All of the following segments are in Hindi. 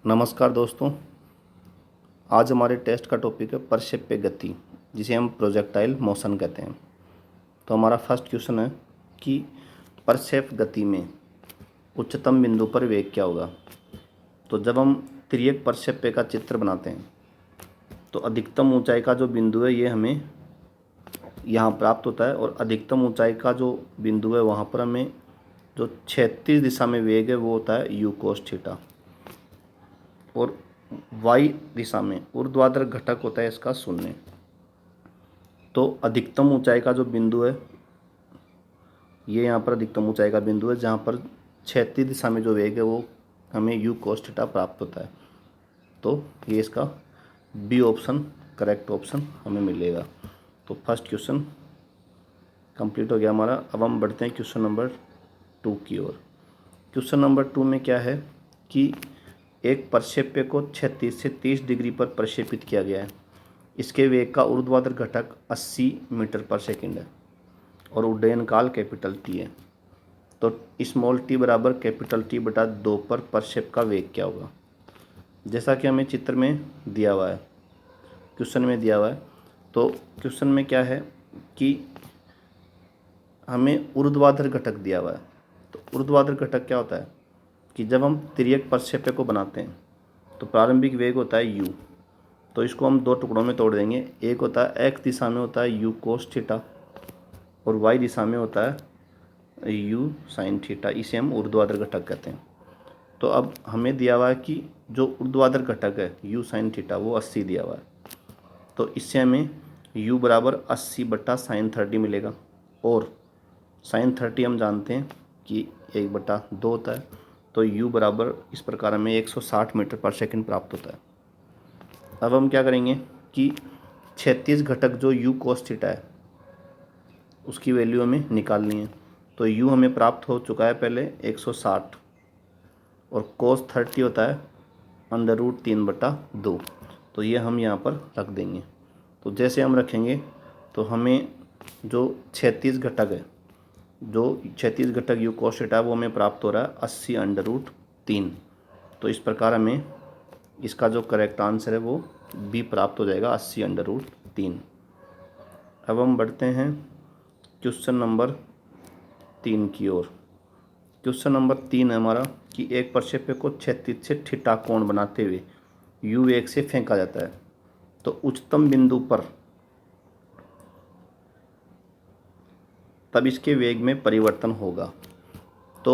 नमस्कार दोस्तों। आज हमारे टेस्ट का टॉपिक है प्रक्षेप्य गति, जिसे हम प्रोजेक्टाइल मोशन कहते हैं। तो हमारा फर्स्ट क्वेश्चन है कि प्रक्षेप गति में उच्चतम बिंदु पर वेग क्या होगा। तो जब हम तिर्यक प्रक्षेप्य का चित्र बनाते हैं तो अधिकतम ऊंचाई का जो बिंदु है ये हमें यहाँ प्राप्त होता है, और अधिकतम ऊंचाई का जो बिंदु है वहाँ पर हमें जो क्षैतिज दिशा में वेग है वो होता है यू कोस थीटा, और वाई दिशा में ऊर्ध्वाधर घटक होता है इसका 0। तो अधिकतम ऊंचाई का जो बिंदु है ये यहाँ पर अधिकतम ऊंचाई का बिंदु है, जहाँ पर क्षैतिज दिशा में जो वेग है वो हमें यू कोस थीटा प्राप्त होता है। तो ये इसका बी ऑप्शन करेक्ट ऑप्शन हमें मिलेगा। तो फर्स्ट क्वेश्चन कंप्लीट हो गया हमारा। अब हम बढ़ते हैं क्वेश्चन नंबर 2 की ओर। क्वेश्चन नंबर 2 में क्या है कि एक प्रक्षेप्य को 36 से 30 डिग्री पर प्रक्षेपित किया गया है। इसके वेग का ऊर्ध्वाधर घटक 80 मीटर पर सेकंड है और उड्डयन काल कैपिटल टी है। तो स्मॉल टी बराबर कैपिटल टी बटा 2 पर प्रक्षेप का वेग क्या होगा। जैसा कि हमें चित्र में दिया हुआ है, क्वेश्चन में दिया हुआ है। तो क्वेश्चन में क्या है कि हमें ऊर्ध्वाधर घटक दिया हुआ है। तो ऊर्ध्वाधर घटक क्या होता है कि जब हम तिर्यक प्रक्षेप्य को बनाते हैं तो प्रारंभिक वेग होता है u। तो इसको हम 2 टुकड़ों में तोड़ देंगे। एक होता है x दिशा में होता है u कोस थीटा, और y दिशा में होता है u साइन थीटा। इसे हम ऊर्ध्वाधर घटक कहते हैं। तो अब हमें दिया हुआ है कि जो ऊर्ध्वाधर घटक है u साइन थीटा वो 80 दिया हुआ है। तो इससे हमें u बराबर 80 बटा साइन 30 मिलेगा, और साइन 30 हम जानते हैं कि 1/2 होता है। तो u बराबर इस प्रकार हमें 160 मीटर पर सेकंड प्राप्त होता है। अब हम क्या करेंगे कि क्षैतिज घटक जो u कोस थीटा है उसकी वैल्यू हमें निकालनी है। तो u हमें प्राप्त हो चुका है पहले 160, और कोस 30 होता है √3/2। तो ये हम यहाँ पर रख देंगे। तो जैसे हम रखेंगे तो हमें जो क्षैतिज घटक है, जो क्षैतिज घटक यू कोस थीटा वो हमें प्राप्त हो रहा है 80√3। तो इस प्रकार हमें इसका जो करेक्ट आंसर है वो बी प्राप्त हो जाएगा, 80√3। अब हम बढ़ते हैं क्वेश्चन नंबर 3 की ओर। क्वेश्चन नंबर 3 है हमारा कि एक प्रक्षेप्य को क्षैतिज से थीटा कोण बनाते हुए यू वेग से फेंका जाता है। तो उच्चतम बिंदु पर तब इसके वेग में परिवर्तन होगा। तो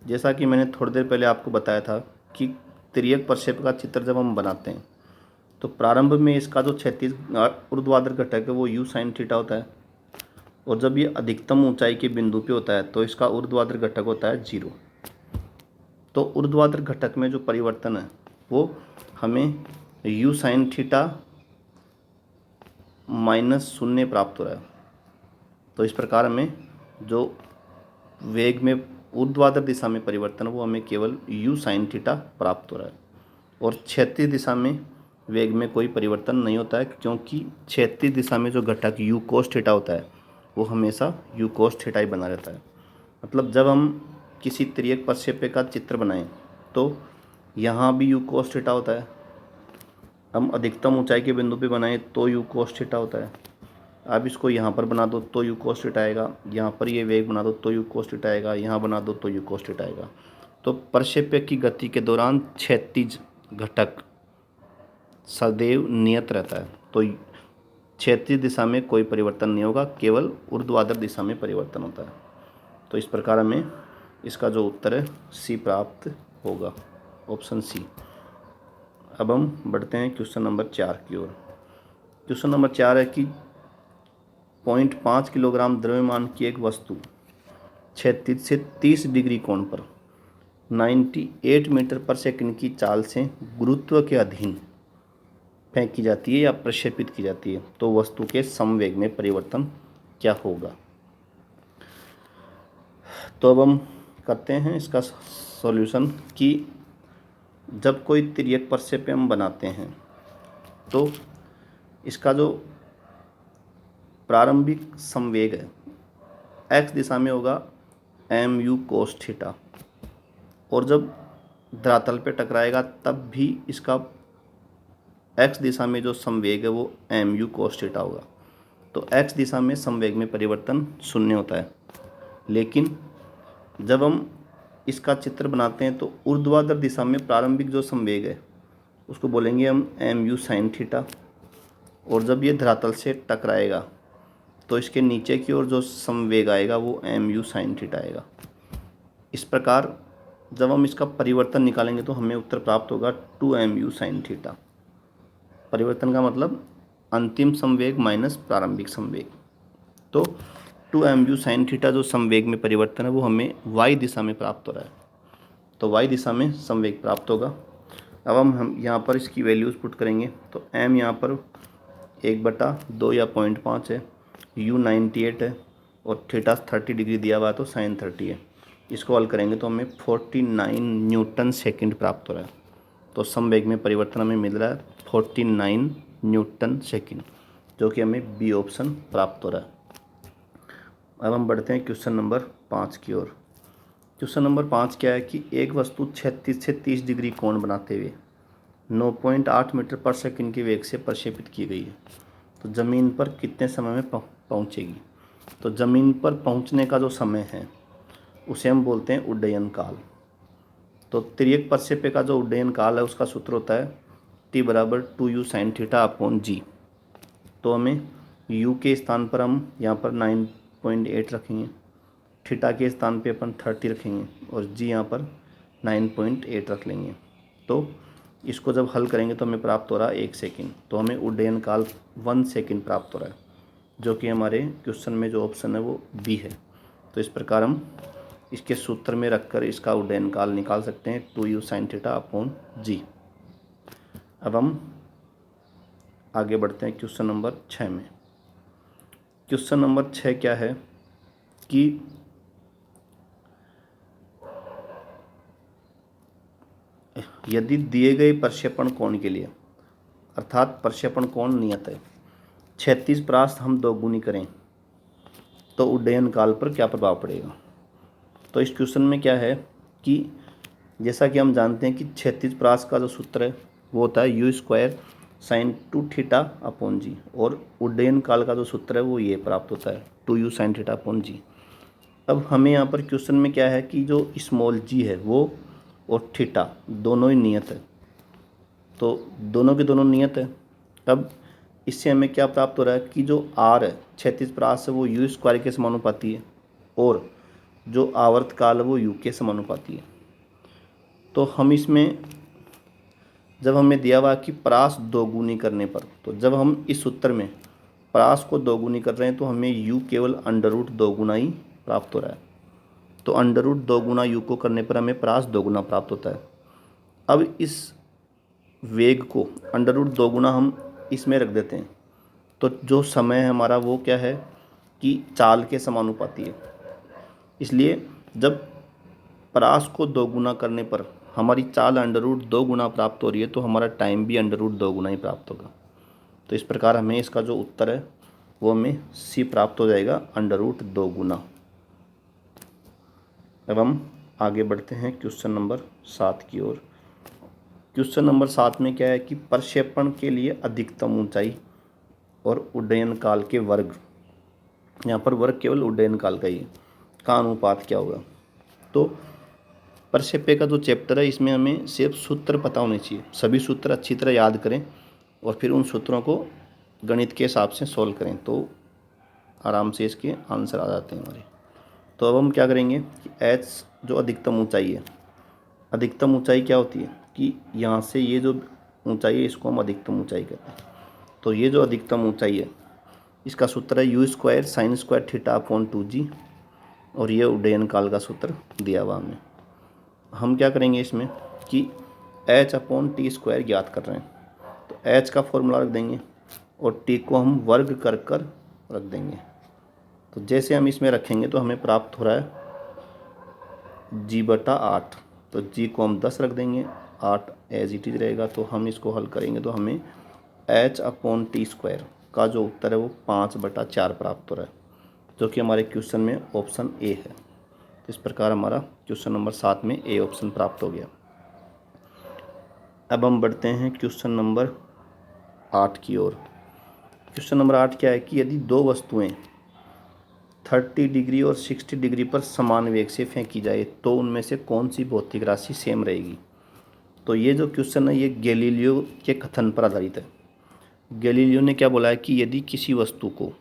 जैसा कि मैंने थोड़ी देर पहले आपको बताया था कि तिर्यक प्रक्षेप का चित्र जब हम बनाते हैं तो प्रारंभ में इसका जो क्षैतिज ऊर्ध्वाधर घटक है वो यू साइन थीटा होता है, और जब ये अधिकतम ऊंचाई के बिंदु पे होता है तो इसका ऊर्ध्वाधर घटक होता है 0। तो ऊर्ध्वाधर घटक में जो परिवर्तन है वो हमें यू साइन थीटा -0 प्राप्त हो रहा है। तो इस प्रकार हमें जो वेग में ऊर्ध्वाधर दिशा में परिवर्तन वो हमें केवल यू साइन थीटा प्राप्त हो रहा है, और क्षैतिज दिशा में वेग में कोई परिवर्तन नहीं होता है, क्योंकि क्षैतिज दिशा में जो घटक यू कोस थीटा होता है वो हमेशा यू कोस थीटा ही बना रहता है। मतलब जब हम किसी तिर्यक प्रक्षेप्य का चित्र बनाएं तो यहाँ भी यू कोस थीटा होता है। हम अधिकतम ऊंचाई के बिंदु पे बनाएं तो यू कोस थीटा होता है। आप इसको यहाँ पर बना दो तो यू कोस थीटा आएगा, यहाँ पर ये वेग बना दो तो यू कोस थीटा आएगा, यहाँ बना दो तो यू कोस थीटा आएगा। तो प्रक्षेप्य की गति के दौरान क्षैतिज घटक सदैव नियत रहता है। तो क्षैतिज दिशा में कोई परिवर्तन नहीं होगा, केवल ऊर्ध्वाधर दिशा में परिवर्तन होता है। तो इस प्रकार हमें इसका जो उत्तर है सी प्राप्त होगा, ऑप्शन सी। अब हम बढ़ते हैं क्वेश्चन नंबर 4 की ओर। क्वेश्चन नंबर 4 है कि 0.5 किलोग्राम द्रव्यमान की एक वस्तु क्षैतिज से 30 डिग्री कोण पर 98 मीटर पर सेकंड की चाल से गुरुत्व के अधीन फेंकी जाती है या प्रक्षेपित की जाती है। तो वस्तु के समवेग में परिवर्तन क्या होगा। तो अब हम करते हैं इसका सॉल्यूशन कि जब कोई तिर्यक प्रक्षेप्य हम बनाते हैं तो इसका जो प्रारंभिक संवेग है x दिशा में होगा mu कोस थीटा, और जब धरातल पे टकराएगा तब भी इसका एक्स दिशा में जो संवेग है वो एम यू कोस थीटा होगा। तो एक्स दिशा में संवेग में परिवर्तन शून्य होता है, लेकिन जब हम इसका चित्र बनाते हैं तो ऊर्ध्वाधर दिशा में प्रारंभिक जो संवेग है उसको बोलेंगे हम एम यू साइन थीटा, और जब ये धरातल से टकराएगा तो इसके नीचे की ओर जो संवेग आएगा वो एम यू साइन थीटा आएगा। इस प्रकार जब हम इसका परिवर्तन निकालेंगे तो हमें उत्तर प्राप्त होगा 2mu साइन थीटा। परिवर्तन का मतलब अंतिम संवेग माइनस प्रारंभिक संवेग। तो 2mu साइन थीटा जो संवेग में परिवर्तन है वो हमें y दिशा में प्राप्त हो रहा है, तो y दिशा में संवेग प्राप्त होगा। अब हम यहाँ पर इसकी वैल्यूज़ पुट करेंगे तो m यहाँ पर 1/2 या 0.5 है, u 98 है और थीटा 30 डिग्री दिया हुआ है तो साइन 30 है। इसको हल करेंगे तो हमें 49 न्यूटन सेकंड प्राप्त हो रहा है। तो संवेग में परिवर्तन हमें मिल रहा है 49 न्यूटन सेकंड, जो कि हमें बी ऑप्शन प्राप्त हो रहा है। अब हम बढ़ते हैं क्वेश्चन नंबर 5 की ओर। क्वेश्चन नंबर 5 क्या है कि एक वस्तु 36 से 30 डिग्री कोण बनाते हुए 9.8 मीटर पर सेकंड के वेग से प्रक्षेपित की गई है, तो ज़मीन पर कितने समय में पहुंचेगी। तो ज़मीन पर पहुंचने का जो समय है उसे हम बोलते हैं उड्डयन काल। तो तिर्यक प्रक्षेप्य का जो उड्डयन काल है उसका सूत्र होता है t बराबर 2u साइन थीटा अपॉन जी। तो हमें u के स्थान पर हम यहाँ पर 9.8 रखेंगे, थीटा के स्थान पे अपन 30 रखेंगे और g यहाँ पर 9.8 रख लेंगे। तो इसको जब हल करेंगे तो हमें प्राप्त हो रहा है 1 सेकेंड। तो हमें उड्डयन काल 1 सेकेंड प्राप्त हो रहा है, जो कि हमारे क्वेश्चन में जो ऑप्शन है वो बी है। तो इस प्रकार हम इसके सूत्र में रखकर इसका उड्डयन काल निकाल सकते हैं 2u साइन थीटा अपॉन जी। अब हम आगे बढ़ते हैं क्वेश्चन नंबर 6 में। क्वेश्चन नंबर 6 क्या है कि यदि दिए गए प्रक्षेपण कोण के लिए, अर्थात प्रक्षेपण कोण नियत है, 36 परास्त हम दोगुनी करें तो उड्डयन काल पर क्या प्रभाव पड़ेगा। तो इस क्वेश्चन में क्या है कि जैसा कि हम जानते हैं कि 36 परास का जो सूत्र है वो होता है u square sine 2 theta upon g, और उड्डयन काल का जो सूत्र है वो ये प्राप्त होता है 2u साइन थीटा अपॉन जी। अब हमें यहाँ पर क्वेश्चन में क्या है कि जो स्मॉल जी है वो और थीटा दोनों ही नियत है, तो दोनों के दोनों नियत है। तब इससे हमें क्या प्राप्त हो रहा है कि जो आर है 36 परास है वो यू स्क्वायर के समानुपाती है, और जो आवर्त काल है वो यू के समानुपाती है। तो हम इसमें जब हमें दिया हुआ कि परास दोगुनी करने पर, तो जब हम इस सूत्र में परास को दोगुनी कर रहे हैं तो हमें यू केवल अंडर रूट दोगुना ही प्राप्त हो रहा है। तो अंडर रूट दोगुना यू को करने पर हमें परास दोगुना प्राप्त होता है। अब इस वेग को अंडर रूट दोगुना हम इसमें रख देते हैं, तो जो समय है हमारा वो क्या है कि चाल के समानुपाती है। इसलिए जब परास को दोगुना करने पर हमारी चाल अंडर रूट 2 गुना प्राप्त हो रही है तो हमारा टाइम भी अंडर रूट 2 गुना ही प्राप्त होगा। तो इस प्रकार हमें इसका जो उत्तर है वो हमें सी प्राप्त हो जाएगा अंडर रूट 2 गुना। अब हम आगे बढ़ते हैं क्वेश्चन नंबर 7 की ओर। क्वेश्चन नंबर 7 में क्या है कि प्रक्षेपण के लिए अधिकतम ऊंचाई और उड्डयन काल के वर्ग, यहाँ पर वर्ग केवल उड्डयन काल का ही है, का अनुपात क्या होगा। तो प्रक्षेप्य का जो चैप्टर है इसमें हमें सिर्फ सूत्र पता होने चाहिए, सभी सूत्र अच्छी तरह याद करें और फिर उन सूत्रों को गणित के हिसाब से सॉल्व करें तो आराम से इसके आंसर आ जाते हैं हमारे। तो अब हम क्या करेंगे कि एच जो अधिकतम ऊंचाई है, अधिकतम ऊंचाई क्या होती है कि यहाँ से ये जो ऊंचाई है इसको हम अधिकतम ऊंचाई कहते हैं। तो ये जो अधिकतम ऊंचाई है इसका सूत्र है u square sine square theta upon 2g, और ये उड्डयन काल का सूत्र दिया हुआ हमें। हम क्या करेंगे इसमें कि h अपॉन टी स्क्वायर ज्ञात कर रहे हैं, तो h का फॉर्मूला रख देंगे और t को हम वर्ग कर कर रख देंगे। तो जैसे हम इसमें रखेंगे तो हमें प्राप्त हो रहा है g/8, तो g को हम 10 रख देंगे, 8 एज इट इज रहेगा। तो हम इसको हल करेंगे तो हमें h अपॉन टी स्क्वायर का जो उत्तर है वो 5/4 प्राप्त हो रहा है, जो कि हमारे क्वेश्चन में ऑप्शन ए है। इस प्रकार हमारा क्वेश्चन नंबर 7 में ए ऑप्शन प्राप्त हो गया। अब हम बढ़ते हैं क्वेश्चन नंबर 8 की ओर। क्वेश्चन नंबर 8 क्या है कि यदि दो वस्तुएं 30 डिग्री और 60 डिग्री पर समान वेग से फेंकी जाए तो उनमें से कौन सी भौतिक राशि सेम रहेगी। तो ये जो क्वेश्चन है ये गैलीलियो के कथन पर आधारित है। गैलीलियो ने क्या बोला है कि यदि किसी वस्तु को,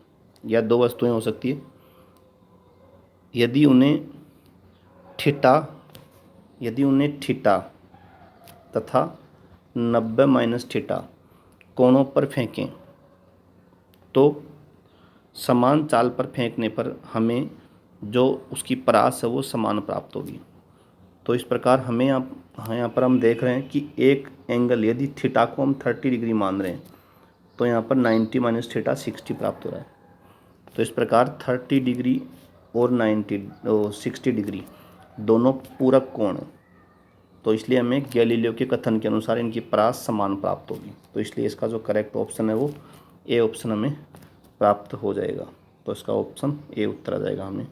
या दो वस्तुएं हो सकती है, यदि उन्हें थीटा तथा 90 माइनस थीटा कोणों पर फेंकें तो समान चाल पर फेंकने पर हमें जो उसकी परास है वो समान प्राप्त होगी। तो इस प्रकार हमें यहाँ पर हम देख रहे हैं कि एक एंगल, यदि थीटा को हम 30 डिग्री मान रहे हैं तो यहाँ पर 90 माइनस थीटा 60 प्राप्त हो रहा है। तो इस प्रकार 30 डिग्री और 60 डिग्री दोनों पूरक कोण हैं। तो इसलिए हमें गैलीलियो के कथन के अनुसार इनकी परास समान प्राप्त होगी। तो इसलिए इसका जो करेक्ट ऑप्शन है वो ए ऑप्शन हमें प्राप्त हो जाएगा। तो इसका ऑप्शन ए उत्तर आ जाएगा हमें।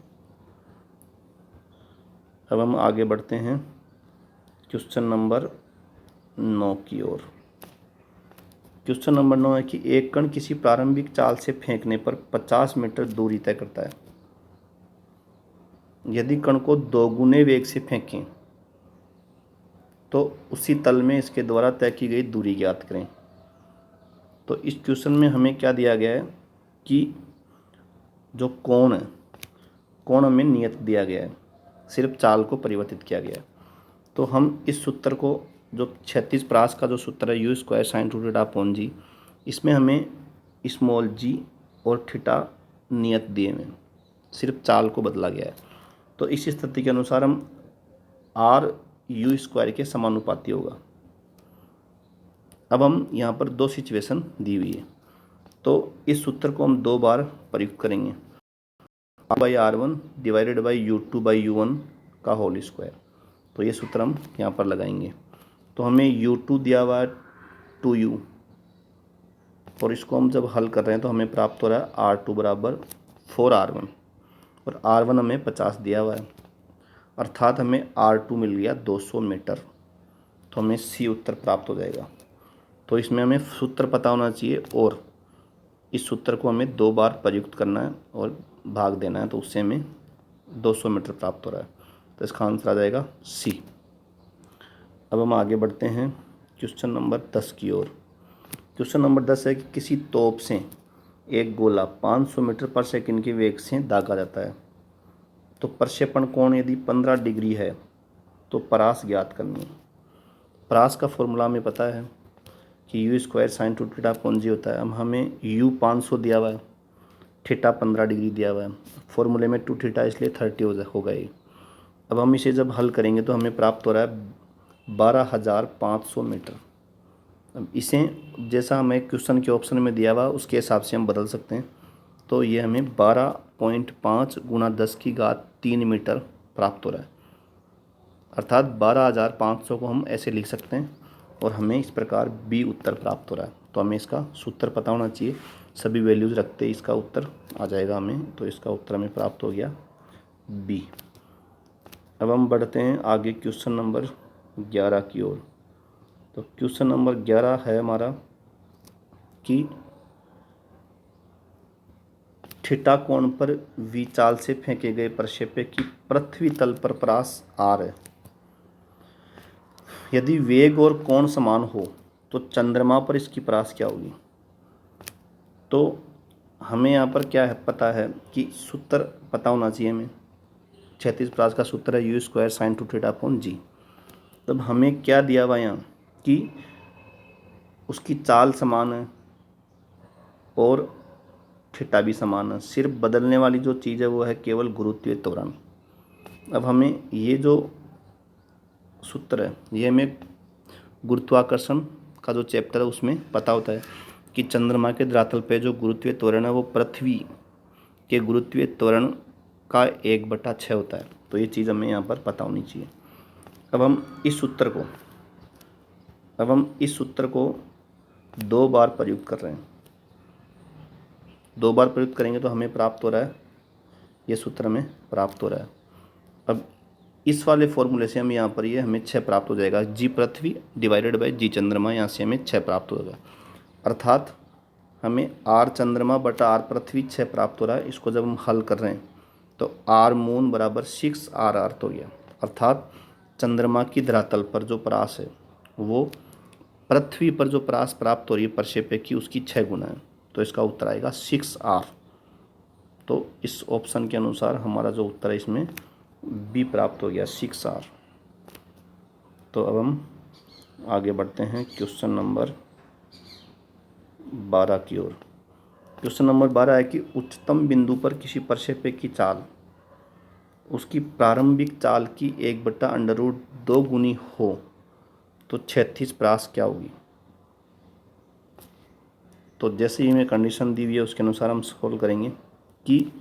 अब हम आगे बढ़ते हैं क्वेश्चन नंबर 9 की ओर। क्वेश्चन नंबर 9 है कि एक कण किसी प्रारंभिक चाल से फेंकने पर 50 मीटर दूरी तय करता है। यदि कण को दोगुने वेग से फेंकें तो उसी तल में इसके द्वारा तय की गई दूरी ज्ञात करें। तो इस क्वेश्चन में हमें क्या दिया गया है कि जो कोण है, कोण हमें नियत दिया गया है, सिर्फ चाल को परिवर्तित किया गया है। तो हम इस सूत्र को, जो क्षैतिज परास का जो सूत्र है u square sine two theta upon g, इसमें हमें स्मॉल जी और थीटा नियत दिए हुए, सिर्फ चाल को बदला गया है। तो इस स्थिति के अनुसार हम आर यू स्क्वायर के समानुपाती होगा। अब हम यहाँ पर दो सिचुएशन दी हुई है, तो इस सूत्र को हम दो बार प्रयुक्त करेंगे। By R1 divided by U2 by U1 का होल स्क्वायर। तो ये सूत्र हम यहाँ पर लगाएंगे। तो हमें U2 दिया हुआ है 2U, और इसको हम जब हल कर रहे हैं तो हमें प्राप्त हो रहा है R2 बराबर 4R1, और R1 हमें 50 दिया हुआ है, अर्थात हमें R2 मिल गया 200 मीटर। तो हमें C उत्तर प्राप्त हो जाएगा। तो इसमें हमें सूत्र पता होना चाहिए और इस सूत्र को हमें दो बार प्रयुक्त करना है और भाग देना है, तो उससे हमें 200 मीटर प्राप्त हो रहा है। तो इसका आंसर आ जाएगा C। अब हम आगे बढ़ते हैं क्वेश्चन नंबर 10 की ओर। क्वेश्चन नंबर 10 है कि किसी तोप से एक गोला 500 मीटर पर सेकंड के वेग से दागा जाता है, तो प्रक्षेपण कोण यदि 15 डिग्री है तो परास ज्ञात करनी है। परास का फॉर्मूला हमें पता है कि u square sine two theta upon g होता है। अब हमें यू 500 दिया हुआ है, थीटा 15 डिग्री दिया हुआ है, फॉर्मूले में 2 थीटा इसलिए 30 हो गई। अब हम इसे जब हल करेंगे तो हमें प्राप्त हो रहा है 12,500 मीटर। अब इसे जैसा हमें क्वेश्चन के ऑप्शन में दिया हुआ उसके हिसाब से हम बदल सकते हैं। तो ये हमें 12.5 गुणा 10 की घात 3 मीटर प्राप्त हो रहा है, अर्थात 12,500 को हम ऐसे लिख सकते हैं, और हमें इस प्रकार बी उत्तर प्राप्त हो रहा है। तो हमें इसका सूत्र पता होना चाहिए, सभी वैल्यूज़ रखते ही इसका उत्तर आ जाएगा हमें। तो इसका उत्तर हमें प्राप्त हो गया बी। अब हम बढ़ते हैं आगे क्वेश्चन नंबर 11 की ओर। तो क्वेश्चन नंबर 11 है हमारा कि थीटा कोण पर वी चाल से फेंके गए प्रक्षेपक की पृथ्वी तल पर परास आर है। यदि वेग और कोण समान हो तो चंद्रमा पर इसकी परास क्या होगी। तो हमें यहाँ पर क्या है पता है कि सूत्र पता होना चाहिए हमें। क्षैतिज परास का सूत्र है u square sine two theta upon g. तब हमें क्या दिया हुआ यहाँ कि उसकी चाल समान है और थीटा भी समान है, सिर्फ बदलने वाली जो चीज़ है वो है केवल गुरुत्वीय त्वरण। अब हमें ये जो सूत्र है ये हमें गुरुत्वाकर्षण का जो चैप्टर है उसमें पता होता है कि चंद्रमा के धरातल पे जो गुरुत्वीय त्वरण है वो पृथ्वी के गुरुत्वीय त्वरण का 1/6 होता है। तो ये चीज़ हमें यहाँ पर पता होनी चाहिए। अब हम इस सूत्र को दो बार प्रयुक्त कर रहे हैं। दो बार प्रयुक्त करेंगे तो हमें प्राप्त हो रहा है, ये सूत्र हमें प्राप्त हो रहा है। अब इस वाले फॉर्मूले से हम यहाँ पर ये हमें 6 प्राप्त हो जाएगा, जी पृथ्वी डिवाइडेड बाई जी चंद्रमा, यहाँ से हमें 6 प्राप्त होगा। अर्थात हमें आर चंद्रमा बटा आर पृथ्वी 6 प्राप्त हो रहा है। इसको जब हम हल कर रहे हैं तो आर मून बराबर 6 आर अर्थ हो गया। अर्थात चंद्रमा की धरातल पर जो परास है वो पृथ्वी पर जो परास प्राप्त हो रही है प्रक्षेप्य की उसकी 6 गुना है। तो इसका उत्तर आएगा 6 आर। तो इस ऑप्शन के अनुसार हमारा जो उत्तर है इसमें बी प्राप्त हो गया, 6 आर। तो अब हम आगे बढ़ते हैं क्वेश्चन नंबर 12 की ओर। क्वेश्चन नंबर 12 है कि उच्चतम बिंदु पर किसी प्रक्षेप्य की चाल उसकी प्रारंभिक चाल की 1/√2 गुनी हो तो क्षैतिज परास क्या होगी। तो जैसे ही हमें कंडीशन दी हुई है उसके अनुसार हम सोल्व करेंगे कि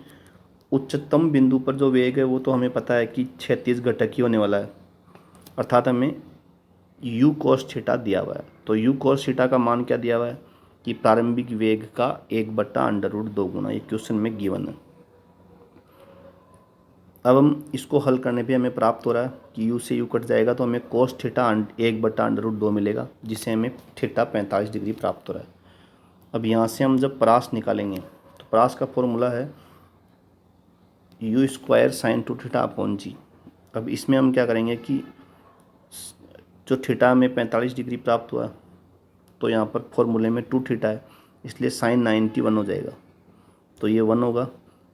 उच्चतम बिंदु पर जो वेग है वो तो हमें पता है कि क्षैतिज घटक ही होने वाला है। अर्थात हमें u cos थीटा दिया हुआ है। तो u cos थीटा का मान क्या दिया हुआ है कि प्रारंभिक वेग का 1/√2 गुना, ये क्वेश्चन में गिवन है। अब हम इसको हल करने पे हमें प्राप्त हो रहा है कि u से u कट जाएगा तो हमें cos थीटा 1/√2 मिलेगा, जिससे हमें थीटा 45 डिग्री प्राप्त हो रहा है। अब यहाँ से हम जब परास निकालेंगे तो परास का फॉर्मूला है u² sin 2 थीटा अपॉन जी। अब इसमें हम क्या करेंगे कि जो थीटा में 45 डिग्री प्राप्त हुआ तो यहाँ पर फॉर्मूले में 2 थीटा है, इसलिए साइन 90 1 हो जाएगा। तो ये 1 होगा,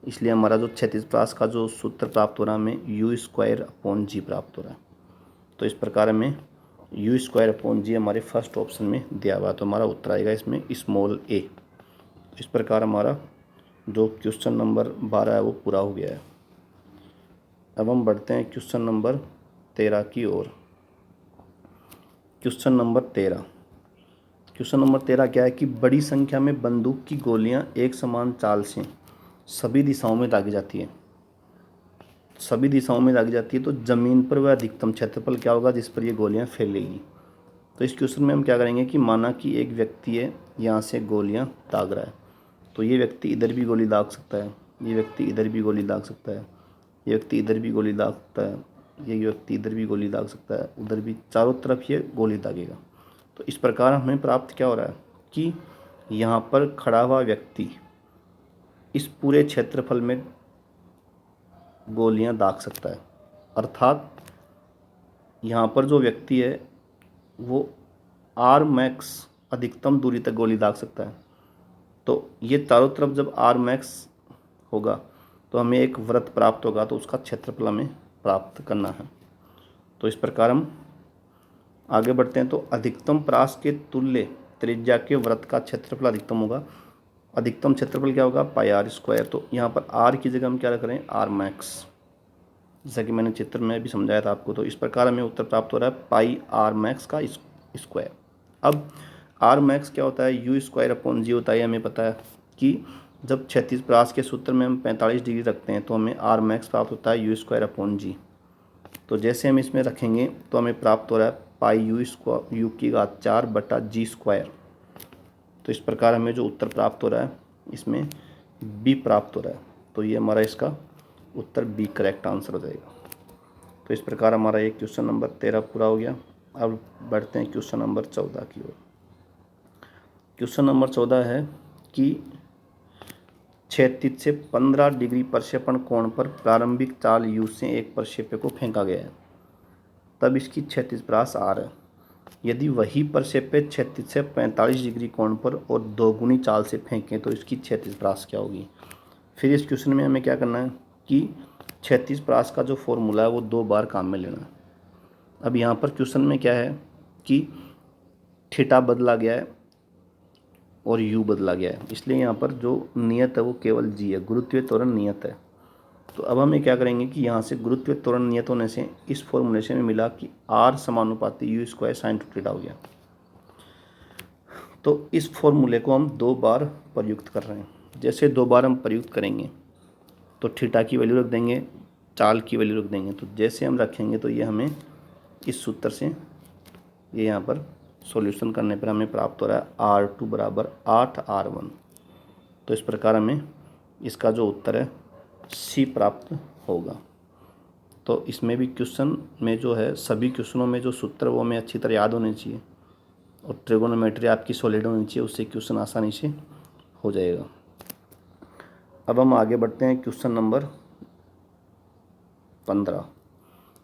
इसलिए हमारा जो क्षैतिज परास का जो सूत्र प्राप्त हो रहा है हमें u² अपॉन जी प्राप्त हो रहा है। तो इस प्रकार हमें u² अपॉन जी हमारे फर्स्ट ऑप्शन में दिया हुआ है। तो हमारा उत्तर आएगा इसमें स्मॉल ए। इस प्रकार हमारा जो क्वेश्चन नंबर 12 है वो पूरा हो गया है। अब हम बढ़ते हैं क्वेश्चन नंबर 13 की ओर। Question number 13। क्वेश्चन नंबर 13 क्या है कि बड़ी संख्या में बंदूक की गोलियां एक समान चाल से सभी दिशाओं में दागी जाती है। सभी दिशाओं में दागी जाती है तो ज़मीन पर वह अधिकतम क्षेत्रफल क्या होगा जिस पर ये गोलियां फैलेगी। तो इस क्वेश्चन में हम क्या करेंगे कि माना कि एक व्यक्ति है, यहाँ से गोलियां दाग रहा है, तो ये व्यक्ति इधर भी गोली दाग सकता है, ये व्यक्ति इधर भी गोली दाग सकता है, ये व्यक्ति इधर भी गोली दाग सकता है, ये व्यक्ति इधर भी गोली दाग सकता है, उधर भी, चारों तरफ ये गोली दागेगा। तो इस प्रकार हमें प्राप्त क्या हो रहा है कि यहाँ पर खड़ा हुआ व्यक्ति इस पूरे क्षेत्रफल में गोलियां दाग सकता है। अर्थात यहाँ पर जो व्यक्ति है वो आर मैक्स अधिकतम दूरी तक गोली दाग सकता है। तो ये चारों तरफ जब आर मैक्स होगा तो हमें एक वृत्त प्राप्त होगा, तो उसका क्षेत्रफल हमें प्राप्त करना है। तो इस प्रकार हम आगे बढ़ते हैं। तो अधिकतम परास के तुल्य त्रिज्या के वृत्त का क्षेत्रफल अधिकतम होगा। अधिकतम क्षेत्रफल क्या होगा, पाई आर स्क्वायर। तो यहाँ पर आर की जगह हम क्या रख रहे हैं, आर मैक्स, जैसा कि मैंने चित्र में भी समझाया था आपको। तो इस प्रकार हमें उत्तर प्राप्त हो रहा है पाई आर मैक्स का स्क्वायर। अब आर मैक्स क्या होता है, u² अपॉन जी होता है। हमें पता है कि जब क्षैतिज परास के सूत्र में हम 45 डिग्री रखते हैं तो हमें आर मैक्स प्राप्त होता है u² अपॉन जी। तो जैसे हम इसमें रखेंगे तो हमें प्राप्त हो रहा है पाई u⁴ बटा g²। तो इस प्रकार हमें जो उत्तर प्राप्त हो रहा है इसमें बी प्राप्त हो रहा है। तो ये हमारा इसका उत्तर बी करेक्ट आंसर हो जाएगा। तो इस प्रकार हमारा ये क्वेश्चन नंबर 13 पूरा हो गया। अब बढ़ते हैं क्वेश्चन नंबर 14 की ओर। क्वेश्चन नंबर 14 है कि क्षैतिज से 15 डिग्री प्रक्षेपण कोण पर प्रारंभिक चाल u से एक प्रक्षेप्य को फेंका गया है, तब इसकी क्षैतिज परास r है। यदि वही प्रक्षेप्य क्षैतिज से 45 डिग्री कोण पर और 2 गुनी चाल से फेंकें तो इसकी क्षैतिज परास क्या होगी। फिर इस क्वेश्चन में हमें क्या करना है कि क्षैतिज परास का जो फॉर्मूला है वो 2 बार काम में लेना है। अब यहाँ पर क्वेश्चन में क्या है कि थीटा बदला गया है और u बदला गया है, इसलिए यहाँ पर जो नियत है वो केवल g है, गुरुत्वीय त्वरण नियत है। तो अब हमें क्या करेंगे कि यहाँ से गुरुत्वीय त्वरण नियत होने से इस फॉर्मूलेशन में मिला कि r समानुपाती u² sin 2 थीटा हो गया। तो इस फॉर्मूले को हम 2 बार प्रयुक्त कर रहे हैं। जैसे 2 बार हम प्रयुक्त करेंगे तो थीटा की वैल्यू रख देंगे, चाल की वैल्यू रख देंगे। तो जैसे हम रखेंगे तो ये हमें इस सूत्र से ये यहाँ पर सॉल्यूशन करने पर हमें प्राप्त हो रहा है r2 बराबर 8 r1। तो इस प्रकार हमें इसका जो उत्तर है C प्राप्त होगा। तो इसमें भी क्वेश्चन में जो है सभी क्वेश्चनों में जो सूत्र वो हमें अच्छी तरह याद होने चाहिए और ट्रिगोनोमेट्री आपकी सॉलिड होनी चाहिए, उससे क्वेश्चन आसानी से हो जाएगा। अब हम आगे बढ़ते हैं क्वेश्चन नंबर 15।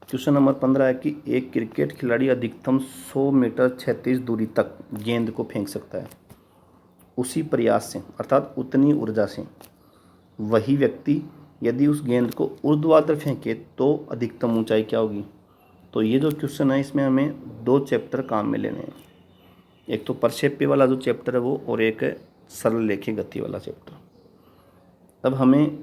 क्वेश्चन नंबर 15 है कि एक क्रिकेट खिलाड़ी अधिकतम 100 मीटर क्षैतिज दूरी तक गेंद को फेंक सकता है उसी प्रयास से, अर्थात उतनी ऊर्जा से। वही व्यक्ति यदि उस गेंद को ऊर्ध्वाधर फेंके तो अधिकतम ऊंचाई क्या होगी। तो ये जो क्वेश्चन है इसमें हमें दो चैप्टर काम में लेने हैं, एक तो परसेप्य वाला जो चैप्टर है वो, और एक है सरल रेखीय गति वाला चैप्टर। अब हमें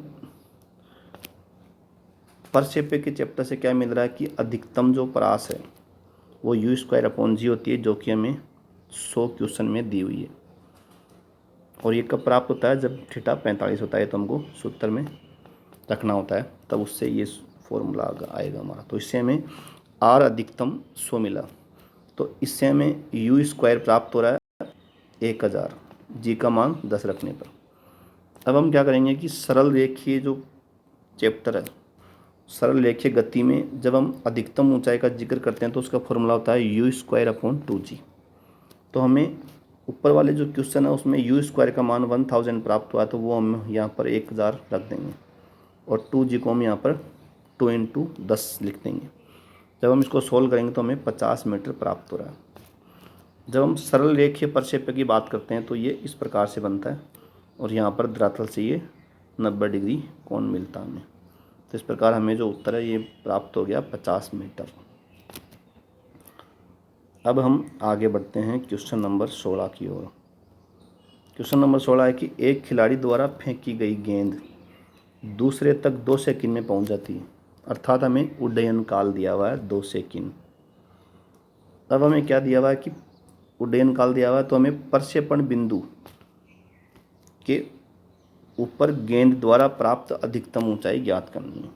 परसेप्य के चैप्टर से क्या मिल रहा है कि अधिकतम जो परास है वो u²/g होती है, जो कि हमें 100 क्वेश्चन में दी हुई है। और ये कब प्राप्त होता है, जब थीटा 45 होता है, तो हमको सूत्र में रखना होता है, तब उससे ये फॉर्मूला आएगा हमारा। तो इससे हमें r अधिकतम 100 मिला, तो इससे हमें u² प्राप्त हो रहा है 1000, g का मान 10 रखने पर। अब हम क्या करेंगे कि सरल रेखीय जो चैप्टर है, सरल रेखीय गति में जब हम अधिकतम ऊंचाई का जिक्र करते हैं तो उसका फॉर्मूला होता है u²/2g। तो हमें ऊपर वाले जो क्वेश्चन है उसमें u² का मान 1000 प्राप्त हुआ, तो वो हम यहाँ पर 1000 रख देंगे और 2g को हम यहाँ पर 2 × 10 लिख देंगे। जब हम इसको सोल्व करेंगे तो हमें 50 मीटर प्राप्त हो रहा है। जब हम सरल रेखीय प्रक्षेप्य की बात करते हैं तो ये इस प्रकार से बनता है और यहाँ पर धरातल से ये 90 डिग्री कोण मिलता है हमें। तो इस प्रकार हमें जो उत्तर है ये प्राप्त हो गया 50 मीटर। अब हम आगे बढ़ते हैं क्वेश्चन नंबर 16 की ओर। क्वेश्चन नंबर 16 है कि एक खिलाड़ी द्वारा फेंकी गई गेंद दूसरे तक 2 सेकंड में पहुंच जाती है, अर्थात हमें उड्डयन काल दिया हुआ है 2 सेकंड। अब हमें क्या दिया हुआ है कि उड्डयन काल दिया हुआ है, तो हमें प्रक्षेपण बिंदु के ऊपर गेंद द्वारा प्राप्त अधिकतम ऊंचाई ज्ञात करनी है।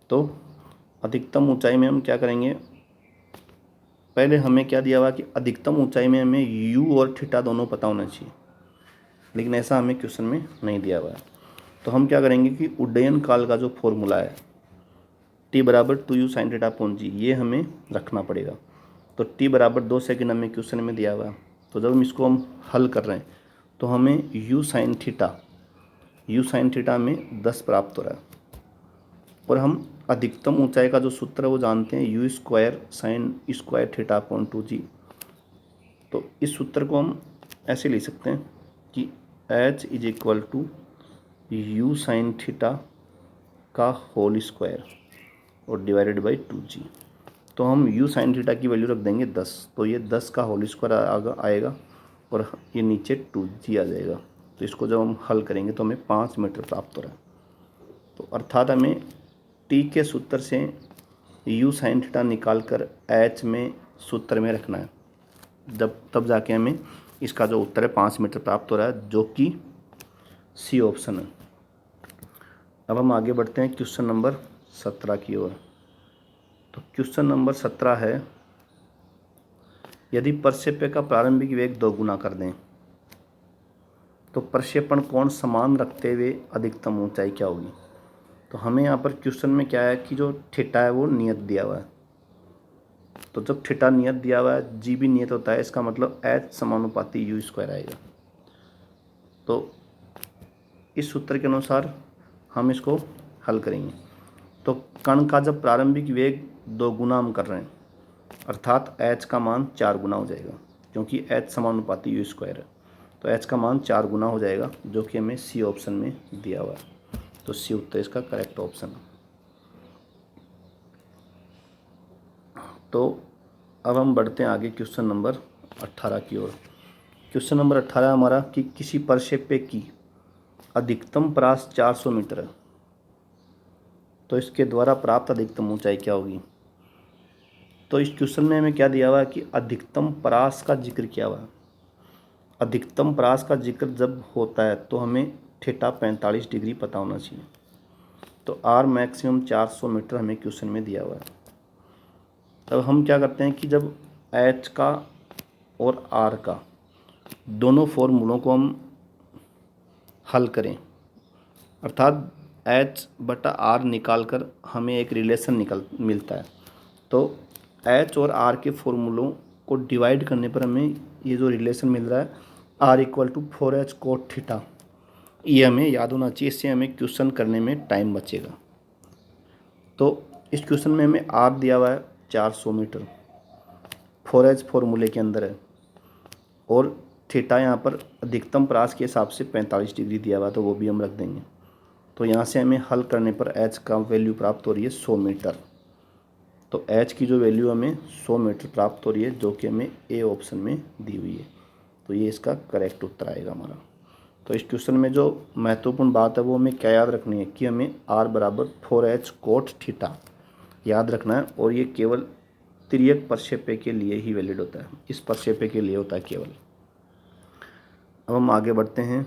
तो अधिकतम ऊंचाई में हम क्या करेंगे, पहले हमें क्या दिया हुआ कि अधिकतम ऊंचाई में हमें u और थीटा दोनों पता होना चाहिए, लेकिन ऐसा हमें क्वेश्चन में नहीं दिया हुआ है। तो हम क्या करेंगे कि उड्डयन काल का जो फॉर्मूला है t = 2u sin θ/g, ये हमें रखना पड़ेगा। तो t = 2 सेकंड हमें क्वेश्चन में दिया हुआ है। तो जब हम इसको हल कर रहे हैं तो हमें u sin θ में 10 प्राप्त हो रहा है, और हम अधिकतम ऊंचाई का जो सूत्र है वो जानते हैं u² sin² θ/2g। तो इस सूत्र को हम ऐसे लिख सकते हैं कि h = u sin θ का होल स्क्वायर और डिवाइडेड बाई 2g। तो हम u sin θ की वैल्यू रख देंगे 10, तो ये 10 का होल स्क्वायर आएगा और ये नीचे 2g आ जाएगा। तो इसको जब हम हल करेंगे तो हमें 5 मीटर प्राप्त हो रहा है। तो अर्थात हमें t के सूत्र से u sin θ निकाल कर h में सूत्र में रखना है, तब जाके हमें इसका जो उत्तर है 5 मीटर प्राप्त हो रहा है, जो कि सी ऑप्शन है। अब हम आगे बढ़ते हैं क्वेश्चन नंबर 17 की ओर। तो क्वेश्चन नंबर 17 है, यदि प्रक्षेप्य का प्रारंभिक वेग 2 गुना कर दें तो प्रक्षेपण कोण समान रखते हुए अधिकतम ऊंचाई क्या होगी। तो हमें यहाँ पर क्वेश्चन में क्या है कि जो थीटा है वो नियत दिया हुआ है। तो जब थीटा नियत दिया हुआ है, जी भी नियत होता है, इसका मतलब h समानुपाती u² आएगा। तो इस सूत्र के अनुसार हम इसको हल करेंगे। तो कण का जब प्रारंभिक वेग 2 गुना हम कर रहे हैं, अर्थात h का मान 4 गुना हो जाएगा, क्योंकि h समानुपाती u² है। तो h का मान 4 गुना हो जाएगा, जो कि हमें सी ऑप्शन में दिया हुआ है। तो सी उत्तर इसका करेक्ट ऑप्शन है। तो अब हम बढ़ते हैं आगे क्वेश्चन नंबर 18 की ओर। क्वेश्चन नंबर 18 हमारा कि किसी प्रक्षेप्य की अधिकतम परास 400 मीटर है, तो इसके द्वारा प्राप्त अधिकतम ऊंचाई क्या होगी। तो इस क्वेश्चन में हमें क्या दिया हुआ है कि अधिकतम परास का जिक्र किया हुआ है। अधिकतम परास का जिक्र जब होता है तो हमें थीटा 45 डिग्री पता होना चाहिए। तो आर मैक्सिमम 400 मीटर हमें क्वेश्चन में दिया हुआ है। तब हम क्या करते हैं कि जब एच का और आर का दोनों फॉर्मूलों को हम हल करें, अर्थात एच बटा आर निकाल कर हमें एक रिलेशन मिलता है। तो एच और आर के फॉर्मूलों को डिवाइड करने पर हमें ये जो रिलेशन मिल रहा है R equal to 4h cot theta, ये हमें याद होना चाहिए। इससे हमें क्वेश्चन करने में टाइम बचेगा। तो इस क्वेश्चन में हमें आर दिया हुआ है 400 मीटर, 4h फॉर्मूले के अंदर है, और थीटा यहाँ पर अधिकतम परास के हिसाब से 45 डिग्री दिया हुआ है, तो वो भी हम रख देंगे। तो यहाँ से हमें हल करने पर एच का वैल्यू प्राप्त हो रही है 100 मीटर। तो एच की जो वैल्यू हमें 100 मीटर प्राप्त हो रही है, जो कि हमें ए ऑप्शन में दी हुई है। तो ये इसका करेक्ट उत्तर आएगा हमारा। तो इस क्वेश्चन में जो महत्वपूर्ण बात है वो हमें क्या याद रखनी है कि हमें आर बराबर 4h कोट थीटा याद रखना है, और ये केवल तिर्यक प्रक्षेप्य के लिए ही वैलिड होता है, इस प्रक्षेप्य के लिए होता है केवल। अब हम आगे बढ़ते हैं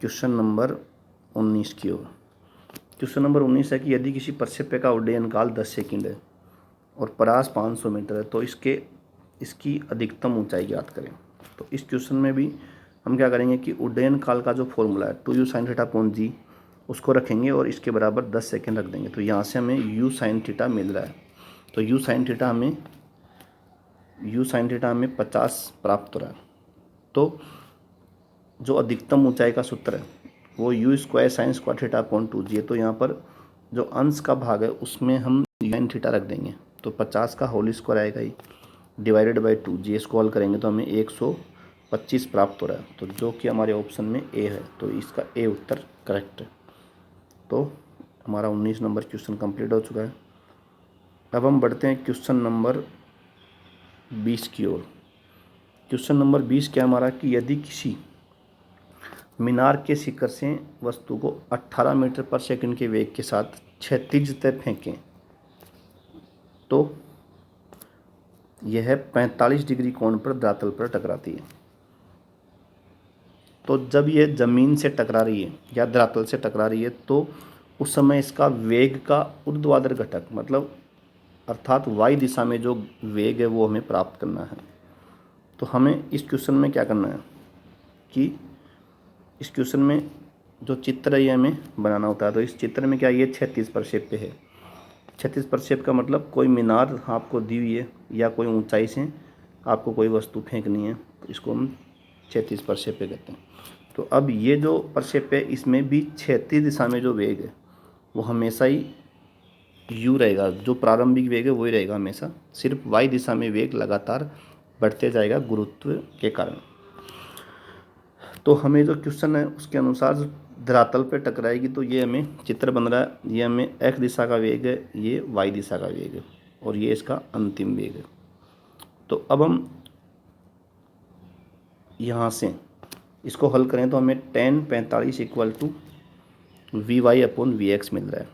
क्वेश्चन नंबर 19 की ओर। क्वेश्चन नंबर 19 है कि यदि किसी प्रक्षेप्य का उड्डयन काल 10 सेकंड है और परास 500 मीटर है, तो इसकी अधिकतम ऊंचाई ज्ञात करें। तो इस क्वेश्चन में भी हम क्या करेंगे कि उड्डयन काल का जो फॉर्मूला है 2u sin थीटा अपॉन जी, उसको रखेंगे और इसके बराबर 10 सेकंड रख देंगे। तो यहाँ से हमें u sin थीटा मिल रहा है। तो u sin थीटा हमें 50 प्राप्त हो रहा है। तो जो अधिकतम ऊंचाई का सूत्र है वो u square sine square theta upon 2g है। तो यहाँ पर जो अंश का भाग है उसमें हम sin थीटा रख देंगे। तो 50 का होल स्क्वायर आएगा ही, डिवाइडेड बाई 2g, इसको हल करेंगे तो हमें 125 प्राप्त हो रहा है। तो जो कि हमारे ऑप्शन में ए है, तो इसका ए उत्तर करेक्ट है। तो हमारा 19 नंबर क्वेश्चन कंप्लीट हो चुका है। अब हम बढ़ते हैं क्वेश्चन नंबर 20 की ओर। क्वेश्चन नंबर 20 क्या हमारा कि यदि किसी मीनार के शिखर से वस्तु को 18 मीटर पर सेकंड के वेग के साथ क्षैतिजतः फेंकें तो यह 45 डिग्री कोण पर धरातल पर टकराती है। तो जब यह ज़मीन से टकरा रही है या धरातल से टकरा रही है तो उस समय इसका वेग का ऊर्ध्वाधर घटक, मतलब अर्थात वाई दिशा में जो वेग है वो हमें प्राप्त करना है। तो हमें इस क्वेश्चन में क्या करना है कि इस क्वेश्चन में जो चित्र है ये हमें बनाना होता है। तो इस चित्र में क्या ये 36 प्रक्षेप्य है। 36 प्रक्षेप का मतलब कोई मीनार आपको दी हुई है या कोई ऊंचाई से आपको कोई वस्तु फेंकनी है, तो इसको हम 36 प्रक्षेप्य कहते हैं। तो अब ये जो प्रक्षेप्य है इसमें भी क्षैतिज दिशा में जो वेग है वो हमेशा ही u रहेगा, जो प्रारंभिक वेग है वही रहेगा हमेशा। सिर्फ y दिशा में वेग लगातार बढ़ते जाएगा गुरुत्व के कारण। तो हमें जो क्वेश्चन है उसके अनुसार धरातल पे टकराएगी, तो ये हमें चित्र बन रहा है, ये हमें x दिशा का वेग है, ये y दिशा का वेग है, और ये इसका अंतिम वेग है। तो अब हम यहाँ से इसको हल करें तो हमें tan 45 equal to vy upon vx मिल रहा है।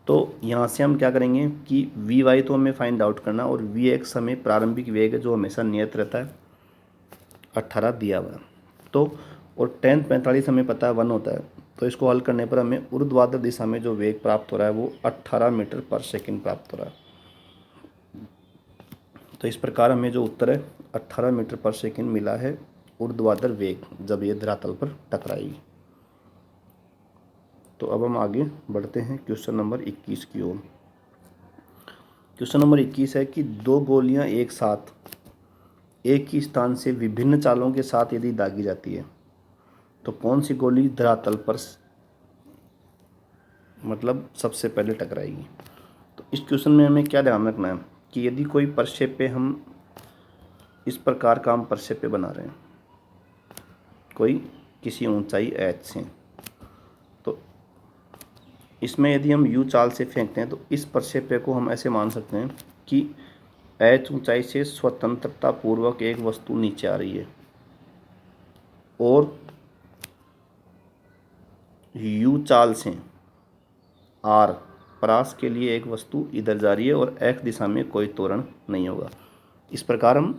तो यहाँ से हम क्या करेंगे कि vy तो हमें फाइंड आउट करना, और vx हमें प्रारंभिक वेग है जो हमेशा नियत रहता है 18 दिया हुआ है। तो और tan 45 हमें पता है 1 होता है। तो इसको हल करने पर हमें ऊर्ध्वाधर दिशा में जो वेग प्राप्त हो रहा है वो 18 मीटर पर सेकंड प्राप्त हो रहा है। तो इस प्रकार हमें जो उत्तर है 18 मीटर पर सेकंड मिला है ऊर्ध्वाधर वेग जब ये धरातल पर टकराएगी। तो अब हम आगे बढ़ते हैं क्वेश्चन नंबर 21 की ओर। क्वेश्चन नंबर 21 है कि दो गोलियां एक साथ एक ही स्थान से विभिन्न चालों के साथ यदि दागी जाती है तो कौन सी गोली धरातल पर मतलब सबसे पहले टकराएगी। तो इस क्वेश्चन में हमें क्या ध्यान रखना है कि यदि कोई प्रक्षेप्य हम इस प्रकार का हम प्रक्षेप्य बना रहे हैं कोई किसी ऊंचाई h से, तो इसमें यदि हम u चाल से फेंकते हैं तो इस प्रक्षेप्य को हम ऐसे मान सकते हैं कि h ऊंचाई से स्वतंत्रता पूर्वक एक वस्तु नीचे आ रही है और u चाल से r परास के लिए एक वस्तु इधर जा रही है और x दिशा में कोई त्वरण नहीं होगा। इस प्रकार हम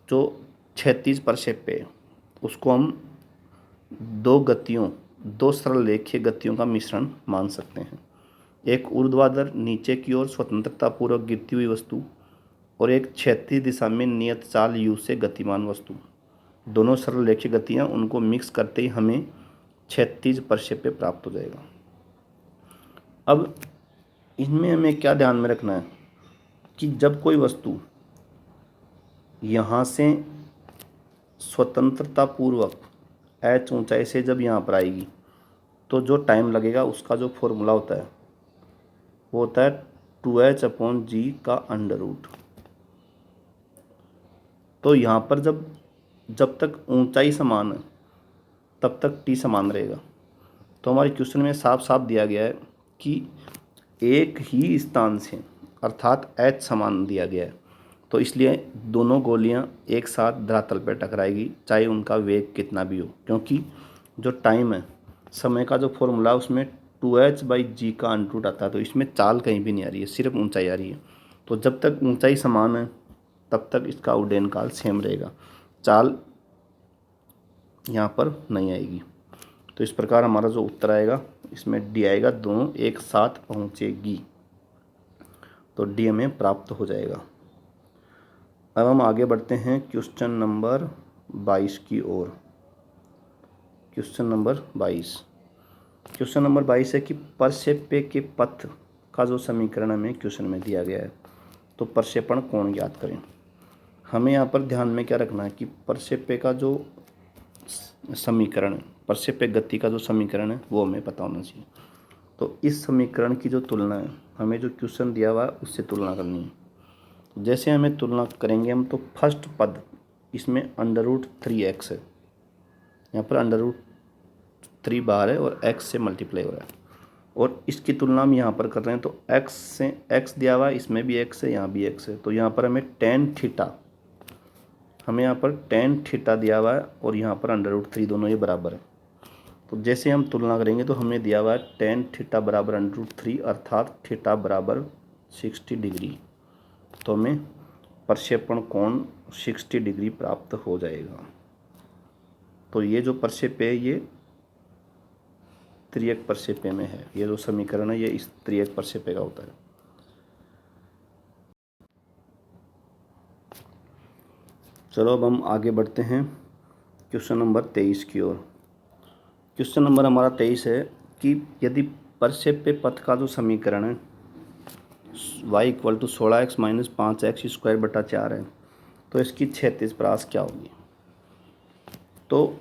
जो क्षैतिज प्रक्षेप्य है उसको हम दो सरल रेखीय गतियों का मिश्रण मान सकते हैं। एक ऊर्ध्वाधर नीचे की ओर स्वतंत्रता पूर्वक गिरती हुई वस्तु और एक क्षैतिज दिशा में नियत चाल u से गतिमान वस्तु। दोनों सरल रेखीय गतियाँ, उनको मिक्स करते ही हमें क्षैतिज प्रक्षेप्य प्राप्त हो जाएगा। अब इनमें हमें क्या ध्यान में रखना है कि जब कोई वस्तु यहाँ से स्वतंत्रता पूर्वक h ऊंचाई से जब यहाँ पर आएगी तो जो टाइम लगेगा उसका जो फॉर्मूला होता है वो होता है 2h/g का अंडर रूट। तो यहाँ पर जब तक ऊंचाई समान है तब तक t समान रहेगा। तो हमारे क्वेश्चन में साफ साफ दिया गया है कि एक ही स्थान से अर्थात h समान दिया गया है, तो इसलिए दोनों गोलियां एक साथ धरातल पर टकराएगी चाहे उनका वेग कितना भी हो, क्योंकि जो टाइम है समय का जो फॉर्मूला उसमें 2h/g का अंडर रूट आता है। तो इसमें चाल कहीं भी नहीं आ रही है, सिर्फ ऊंचाई आ रही है। तो जब तक ऊंचाई समान है तब तक इसका उड्डयन काल सेम रहेगा, चाल यहाँ पर नहीं आएगी। तो इस प्रकार हमारा जो उत्तर आएगा इसमें डी आएगा, दोनों एक साथ पहुँचेगी, तो डी हमें प्राप्त हो जाएगा। अब हम आगे बढ़ते हैं क्वेश्चन नंबर 22 की ओर। क्वेश्चन नंबर 22 है कि प्रक्षेप्य के पथ का जो समीकरण हमें क्वेश्चन में दिया गया है, तो प्रक्षेपण कोण ज्ञात करें। हमें यहाँ पर ध्यान में क्या रखना है कि प्रक्षेप्य का जो समीकरण, प्रक्षेप्य गति का जो समीकरण है वो हमें पता होना चाहिए। तो इस समीकरण की जो तुलना है हमें जो क्वेश्चन दिया हुआ है उससे तुलना करनी है। जैसे हमें तुलना करेंगे हम, तो फर्स्ट पद इसमें √3x है, यहाँ पर √3 बाहर है और x से मल्टीप्लाई हो रहा है, और इसकी तुलना हम यहाँ पर कर रहे हैं। तो x से x दिया हुआ है, इसमें भी x है, यहाँ भी x है, तो यहाँ पर हमें tan थीटा दिया हुआ है और यहाँ पर √3, दोनों ये बराबर है। तो जैसे हम तुलना करेंगे तो हमें दिया हुआ है tan थीटा बराबर √3 अर्थात थीटा बराबर 60 डिग्री, तो हमें प्रक्षेपण कोण 60 डिग्री प्राप्त हो जाएगा। तो ये जो प्रक्षेप्य है ये त्रियक प्रक्षेप्य में है, ये जो समीकरण है ये इस त्रियक प्रक्षेप्य का होता है। चलो अब हम आगे बढ़ते हैं क्वेश्चन नंबर 23 की ओर। क्वेश्चन नंबर हमारा 23 है कि यदि प्रक्षेप्य पथ का जो समीकरण है y = 16x - 5x² है, तो इसकी क्षैतिज परास क्या होगी। तो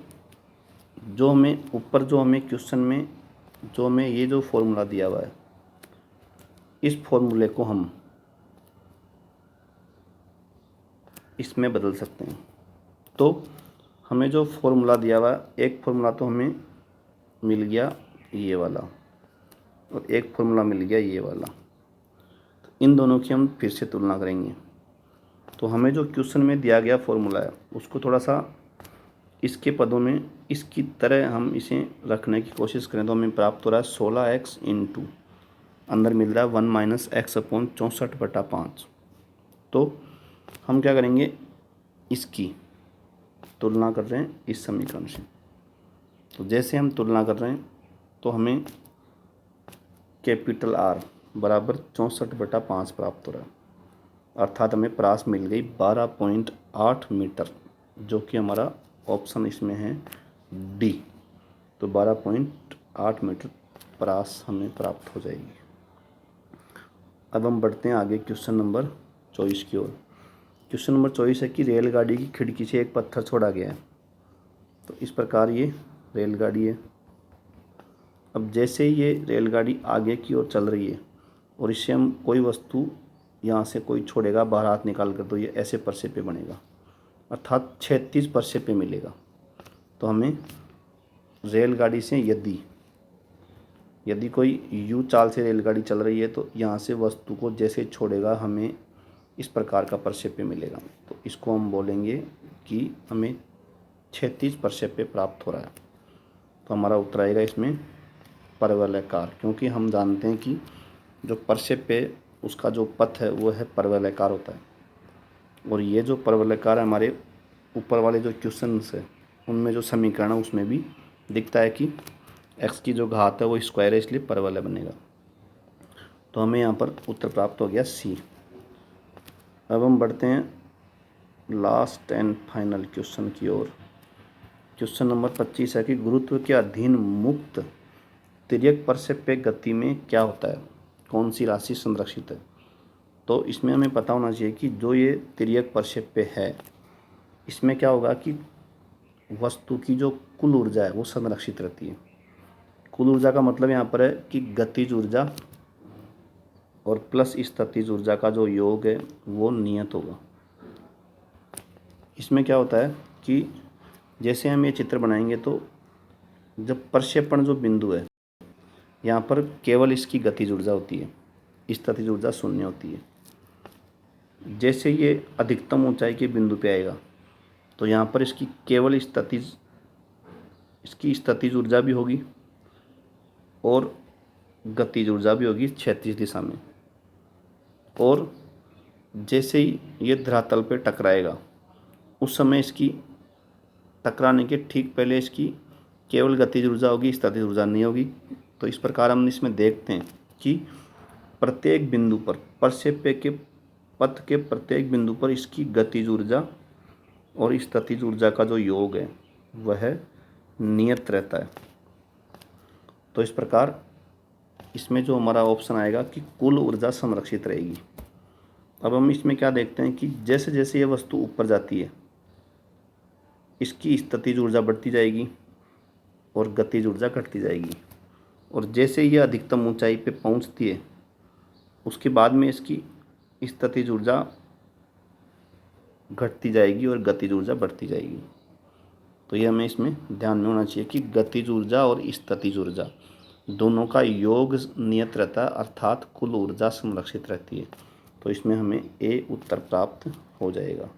जो हमें ऊपर जो हमें क्वेश्चन में जो हमें ये जो फॉर्मूला दिया हुआ है, इस फॉर्मूले को हम इसमें बदल सकते हैं। तो हमें जो फॉर्मूला दिया हुआ है, एक फॉर्मूला तो हमें मिल गया ये वाला और एक फॉर्मूला मिल गया ये वाला, तो इन दोनों की हम फिर से तुलना करेंगे। तो हमें जो क्वेश्चन में दिया गया फॉर्मूला है उसको थोड़ा सा इसके पदों में इसकी तरह हम इसे रखने की कोशिश करें, तो हमें प्राप्त हो रहा है 16x इंटू अंदर मिल रहा है 1 - x/64/5। तो हम क्या करेंगे, इसकी तुलना कर रहे हैं इस समीकरण से। तो जैसे हम तुलना कर रहे हैं तो हमें कैपिटल R बराबर 64/5 प्राप्त हो रहा है, अर्थात हमें परास मिल गई 12.8 मीटर, जो कि हमारा ऑप्शन इसमें है डी। तो 12.8 मीटर परास हमें प्राप्त हो जाएगी। अब हम बढ़ते हैं आगे क्वेश्चन नंबर 24 की ओर। क्वेश्चन नंबर 24 है कि रेलगाड़ी की खिड़की से एक पत्थर छोड़ा गया है। तो इस प्रकार ये रेलगाड़ी है। अब जैसे ये रेलगाड़ी आगे की ओर चल रही है और इससे हम कोई वस्तु यहाँ से कोई छोड़ेगा बाहर हाथ निकाल कर, तो ये ऐसे प्रक्षेप्य बनेगा, अर्थात क्षैतिज प्रक्षेप्य मिलेगा। तो हमें रेलगाड़ी से यदि कोई यू चाल से रेलगाड़ी चल रही है तो यहाँ से वस्तु को जैसे छोड़ेगा हमें इस प्रकार का प्रक्षेप्य मिलेगा। तो इसको हम बोलेंगे कि हमें क्षैतिज प्रक्षेप्य प्राप्त हो रहा है। तो हमारा उत्तर आएगा इसमें परवलयाकार, क्योंकि हम जानते हैं कि जो प्रक्षेप्य उसका जो पथ है वो है परवलयाकार होता है, और ये जो परवलयाकार हमारे ऊपर वाले जो क्वेश्चंस है उनमें जो समीकरण है उसमें भी दिखता है कि x की जो घात है वो स्क्वायर है, इसलिए परवलय बनेगा। तो हमें यहाँ पर उत्तर प्राप्त हो गया सी। अब हम बढ़ते हैं लास्ट एंड फाइनल क्वेश्चन की ओर। क्वेश्चन नंबर 25 है कि गुरुत्व के अधीन मुक्त तिर्यक प्रक्षेप्य गति में क्या होता है, कौन सी राशि संरक्षित है। तो इसमें हमें पता होना चाहिए कि जो ये तिर्यक प्रक्षेप्य है इसमें क्या होगा कि वस्तु की जो कुल ऊर्जा है वो संरक्षित रहती है। कुल ऊर्जा का मतलब यहाँ पर है कि गतिज ऊर्जा और प्लस स्थितिज ऊर्जा का जो योग है वो नियत होगा। इसमें क्या होता है कि जैसे हम ये चित्र बनाएंगे तो जब प्रक्षेपण जो बिंदु है यहाँ पर केवल इसकी गतिज ऊर्जा होती है, स्थितिज ऊर्जा शून्य होती है। जैसे ये अधिकतम ऊंचाई के बिंदु पे आएगा तो यहाँ पर इसकी केवल स्थितिज ऊर्जा भी होगी और गतिज ऊर्जा भी होगी क्षैतिज दिशा में। और जैसे ही ये धरातल पे टकराएगा उस समय इसकी टकराने के ठीक पहले इसकी केवल गतिज ऊर्जा होगी, स्थितिज ऊर्जा नहीं होगी। तो इस प्रकार हम इसमें देखते हैं कि प्रत्येक बिंदु पर प्रक्षेप्य के पथ के प्रत्येक बिंदु पर इसकी गतिज ऊर्जा और स्थितिज ऊर्जा का जो योग है वह नियत रहता है। तो इस प्रकार इसमें जो हमारा ऑप्शन आएगा कि कुल ऊर्जा संरक्षित रहेगी। अब हम इसमें क्या देखते हैं कि जैसे जैसे ये वस्तु ऊपर जाती है इसकी स्थितिज ऊर्जा बढ़ती जाएगी और गतिज ऊर्जा घटती जाएगी। और जैसे ये अधिकतम ऊंचाई पे पहुंचती है उसके बाद में इसकी स्थितिज ऊर्जा घटती जाएगी और गतिज ऊर्जा बढ़ती जाएगी। तो ये हमें इसमें ध्यान में होना चाहिए कि गतिज ऊर्जा और स्थितिज ऊर्जा दोनों का योग नियत रहता है, अर्थात कुल ऊर्जा संरक्षित रहती है। तो इसमें हमें ए उत्तर प्राप्त हो जाएगा।